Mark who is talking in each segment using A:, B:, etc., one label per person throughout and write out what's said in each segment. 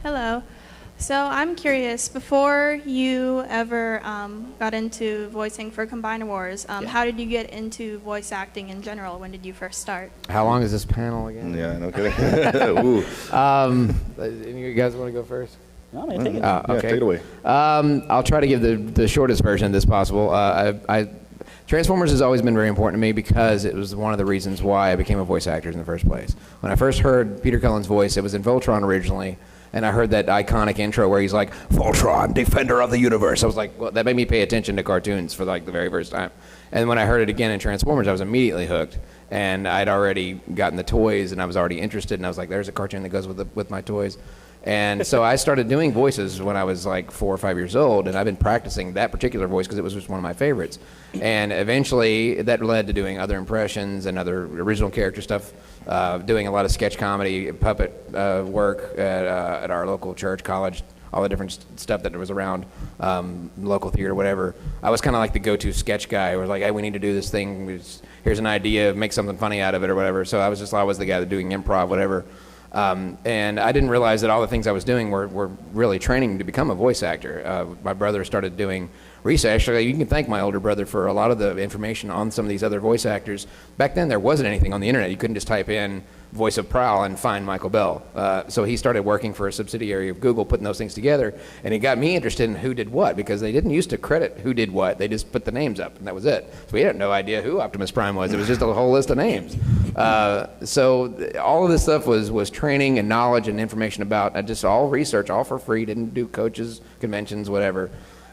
A: Hello. So I'm curious, before you ever got into voicing for Combiner Wars, how did you get into voice acting in general? When did you first start?
B: How long is this panel again?
C: Yeah, no kidding. Ooh.
B: Any of you guys want to go first?
D: No, man, take it.
C: Yeah,
B: Okay.
C: take it away.
B: I'll try to give the shortest version of this possible. Transformers has always been very important to me because it was one of the reasons why I became a voice actor in the first place. When I first heard Peter Cullen's voice, it was in Voltron originally, and I heard that iconic intro where he's like, "Voltron, defender of the universe." I was like, well, that made me pay attention to cartoons for like the very first time. And when I heard it again in Transformers, I was immediately hooked. And I'd already gotten the toys, and I was already interested, and I was like, there's a cartoon that goes with my toys. And so I started doing voices when I was like 4 or 5 years old, and I've been practicing that particular voice because it was just one of my favorites. And eventually that led to doing other impressions and other original character stuff, doing a lot of sketch comedy, puppet work at our local church, college, all the different stuff that was around, local theater, whatever. I was kind of like the go-to sketch guy. It was like, hey, we need to do this thing. Here's an idea, make something funny out of it or whatever. So I was always the guy that doing improv, whatever. And I didn't realize that all the things I was doing were really training to become a voice actor. My brother started doing research. Actually, you can thank my older brother for a lot of the information on some of these other voice actors. Back then, there wasn't anything on the internet. You couldn't just type in voice of Prowl and find Michael Bell. So he started working for a subsidiary of Google, putting those things together, and it got me interested in who did what, because they didn't used to credit who did what. They just put the names up, and that was it. So we had no idea who Optimus Prime was. It was just a whole list of names. So all of this stuff was training and knowledge and information about, just all research, all for free, didn't do coaches, conventions, whatever.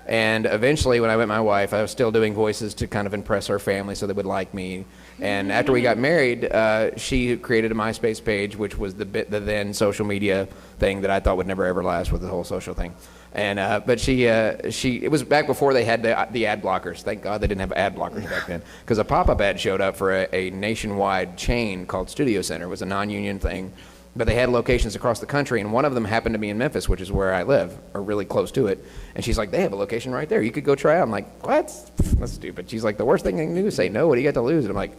B: And eventually, when I met my wife, I was still doing voices to kind of impress her family so they would like me. And after we got married, she created a MySpace page, which was the then social media thing that I thought would never ever last with the whole social thing. And but it was back before they had the ad blockers. Thank God they didn't have ad blockers back then, because a pop-up ad showed up for a nationwide chain called Studio Center. It was a non-union thing. But they had locations across the country, and one of them happened to be in Memphis, which is where I live, or really close to it. And she's like, they have a location right there. You could go try out. I'm like, what? That's stupid. She's like, the worst thing you can do is say no. What do you got to lose? And I'm like,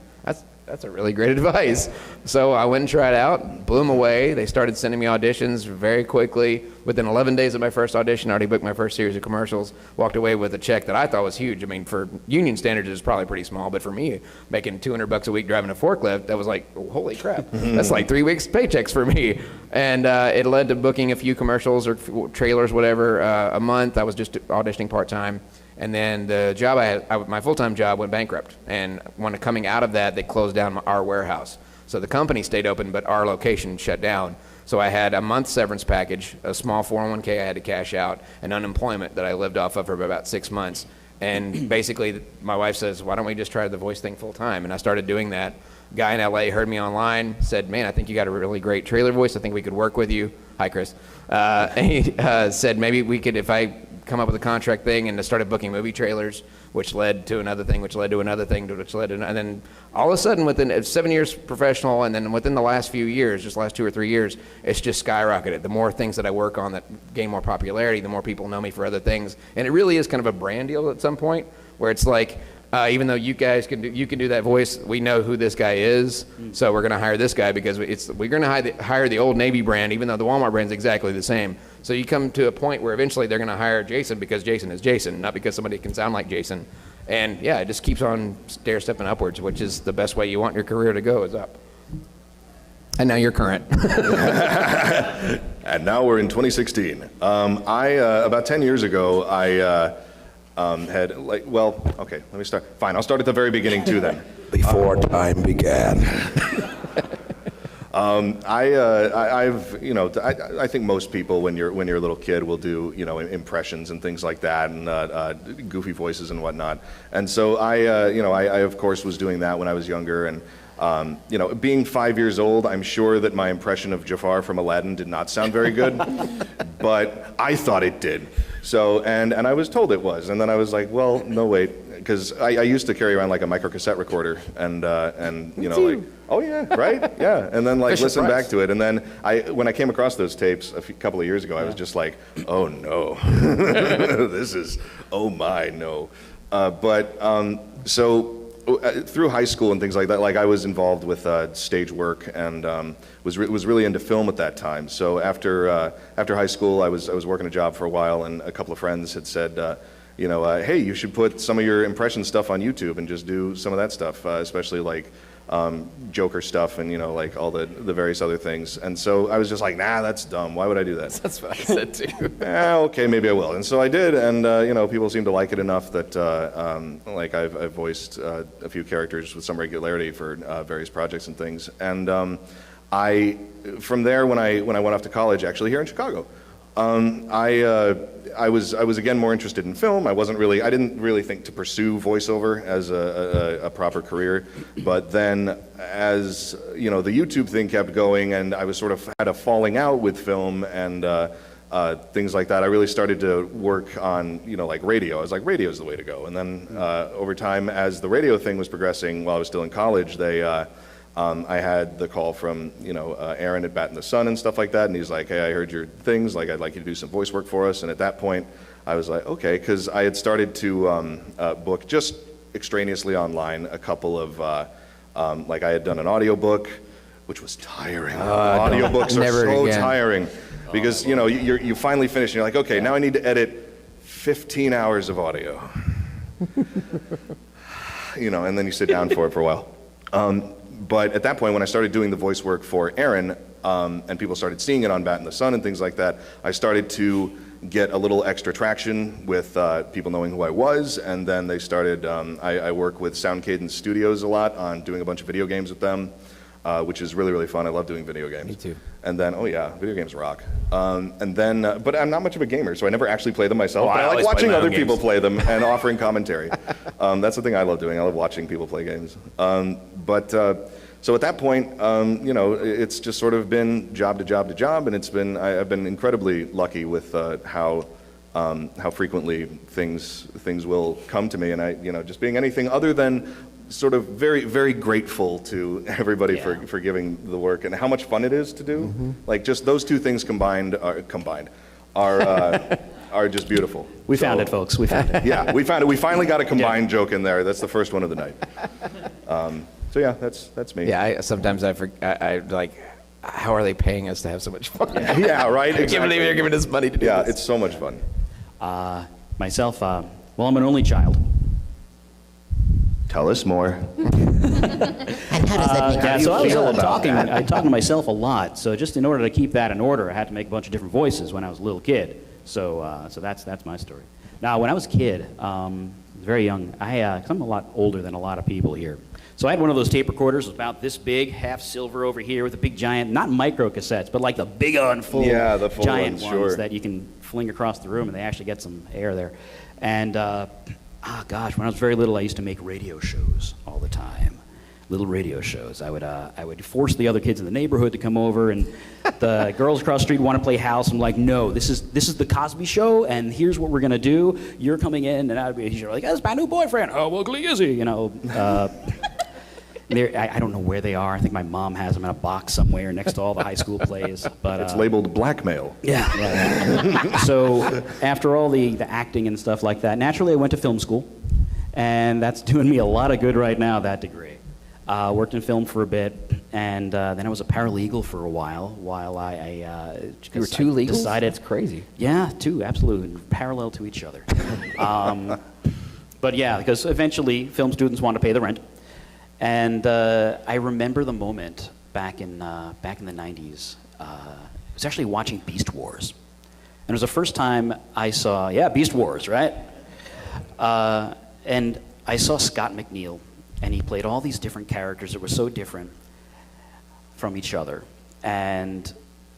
B: that's a really great advice. So I went and tried out, blew them away. They started sending me auditions very quickly. Within 11 days of my first audition, I already booked my first series of commercials, walked away with a check that I thought was huge. I mean, for union standards, it's probably pretty small, but for me, making $200 a week driving a forklift, that was like, oh, holy crap. That's like 3 weeks paychecks for me. And it led to booking a few commercials or trailers, whatever, a month. I was just auditioning part-time. And then the job I had, my full-time job went bankrupt. And when coming out of that, they closed down our warehouse. So the company stayed open, but our location shut down. So I had a month's severance package, a small 401k I had to cash out, and unemployment that I lived off of for about 6 months. And basically, my wife says, why don't we just try the voice thing full-time? And I started doing that. Guy in LA heard me online, said, man, I think you got a really great trailer voice. I think we could work with you. Hi, Chris. And he said maybe we could, if I come up with a contract thing, and I started booking movie trailers, which led to another thing, which led to another thing, which led to, and then all of a sudden within 7 years professional, and then within the last few years, just last 2 or 3 years, it's just skyrocketed. The more things that I work on that gain more popularity, the more people know me for other things. And it really is kind of a brand deal at some point, where it's like, even though you guys can do that voice, we know who this guy is, so we're going to hire this guy because we're going to hire the Old Navy brand, even though the Walmart brand is exactly the same. So you come to a point where eventually they're going to hire Jason because Jason is Jason, not because somebody can sound like Jason. And yeah, it just keeps on stair-stepping upwards, which is the best way you want your career to go, is up. And now you're current.
C: And now we're in 2016. About 10 years ago, I had okay, let me start. Fine, I'll start at the very beginning too then.
E: Before time began.
C: I think most people when you're a little kid will do impressions and things like that, and goofy voices and whatnot. And so I of course was doing that when I was younger, and being 5 years old, I'm sure that my impression of Jafar from Aladdin did not sound very good, but I thought it did. So, and I was told it was, and then I was like, well, no, wait, because I used to carry around like a micro cassette recorder, and like, oh yeah, right, yeah, and then like listen back to it, and then when I came across those tapes a couple of years ago, I was just like, oh no, this is, oh my, no, so through high school and things like that, like I was involved with stage work and was really into film at that time. So after high school, I was working a job for a while, and a couple of friends had said, hey, you should put some of your impression stuff on YouTube and just do some of that stuff, especially like Joker stuff and like all the various other things. And so I was just like, nah, that's dumb. Why would I do that?
B: That's what I said too.
C: Okay, maybe I will. And so I did, and people seem to like it enough that like I've voiced a few characters with some regularity for various projects and things. And from there, when I went off to college, actually here in Chicago, I was again more interested in film. I didn't really think to pursue voiceover as a proper career. But then, as the YouTube thing kept going, and I was sort of had a falling out with film and things like that, I really started to work on like radio. I was like, radio's the way to go. And then over time, as the radio thing was progressing, while I was still in college, I had the call from Aaron at Bat in the Sun and stuff like that, and he's like, hey, I heard your things, like I'd like you to do some voice work for us. And at that point I was like, okay, because I had started to book just extraneously online a couple of like I had done an audiobook, which was tiring. Audiobooks are so tiring because you finally finish and you're like, okay, now I need to edit 15 hours of audio. And then you sit down for it for a while. But at that point, when I started doing the voice work for Aaron, and people started seeing it on Bat in the Sun and things like that, I started to get a little extra traction with people knowing who I was, and then they started, I work with Sound Cadence Studios a lot on doing a bunch of video games with them, which is really, really fun. I love doing video games.
B: Me too.
C: And then, oh yeah, video games rock. And then, but I'm not much of a gamer, so I never actually play them myself. But I like watching other people play them and offering commentary. That's the thing I love doing. I love watching people play games. So at that point, it's just sort of been job to job to job, and I've been incredibly lucky with how frequently things will come to me, and I just being anything other than sort of very, very grateful to everybody for giving the work and how much fun it is to do. Mm-hmm. Like just those two things combined are just beautiful.
D: We found it, folks. We found it.
C: Yeah, we found it. We finally got a combined joke in there. That's the first one of the night. So yeah, that's me.
B: Yeah, sometimes I like, how are they paying us to have so much fun?
C: Yeah, right.
B: I can't believe they're giving us money to do this.
C: Yeah, it's so much fun.
D: Myself, well, I'm an only child.
C: Tell us more.
F: And how does that make you feel about that?
D: I talk to myself a lot, so just in order to keep that in order, I had to make a bunch of different voices when I was a little kid. So that's my story. Now, when I was a kid, very young, 'cause I'm a lot older than a lot of people here. So I had one of those tape recorders, about this big, half silver over here, with a big giant, not micro cassettes, but like the big on full,
C: the full
D: giant
C: ones, sure.
D: that you can fling across the room, and they actually get some air there. And gosh, when I was very little, I used to make radio shows all the time. Little radio shows. I would force the other kids in the neighborhood to come over, and the girls across the street want to play house. I'm like, no, this is the Cosby Show, and here's what we're gonna do. You're coming in, and I'd be like, that's my new boyfriend. How ugly is he? I don't know where they are. I think my mom has them in a box somewhere next to all the high school plays. But
C: it's labeled blackmail.
D: Yeah. So after all the acting and stuff like that, naturally I went to film school, and that's doing me a lot of good right now, that degree. Worked in film for a bit, and then I was a paralegal for a while I
B: You were two legals?
D: decided.
B: That's crazy.
D: Yeah, two, absolutely, parallel to each other. But yeah, because eventually film students want to pay the rent. And I remember the moment back in the 90s. I was actually watching Beast Wars. And it was the first time I saw, Beast Wars, right? And I saw Scott McNeil, and he played all these different characters that were so different from each other. And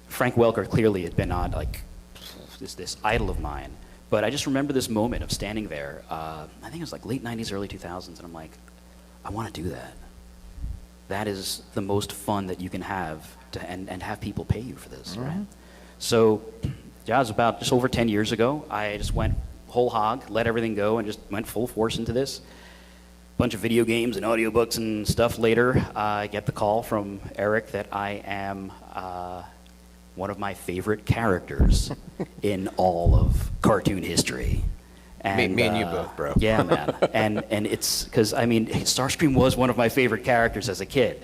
D: Frank Welker clearly had been on, like, this idol of mine. But I just remember this moment of standing there. I think it was like late 90s, early 2000s, and I'm like, I want to do that. That is the most fun that you can have, and have people pay you for this, right? So, it was about just over 10 years ago. I just went whole hog, let everything go, and just went full force into this. Bunch of video games and audiobooks and stuff later. I get the call from Eric that I am one of my favorite characters in all of cartoon history. And,
B: me and you both, bro.
D: Yeah, man. and it's because I mean, Starscream was one of my favorite characters as a kid,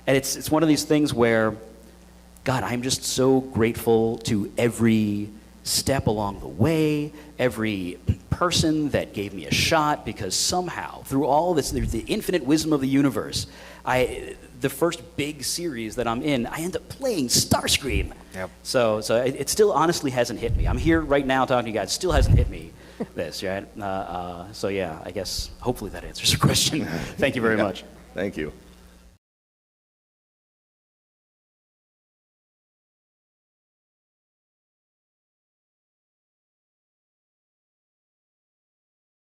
D: and it's one of these things where, God, I'm just so grateful to every step along the way, every person that gave me a shot, because somehow through all this, the infinite wisdom of the universe, the first big series that I'm in, I end up playing Starscream.
B: Yep.
D: So it still honestly hasn't hit me. I'm here right now talking to you guys. It still hasn't hit me, this, right? So yeah, I guess hopefully that answers your question. Thank you very much.
C: Thank you.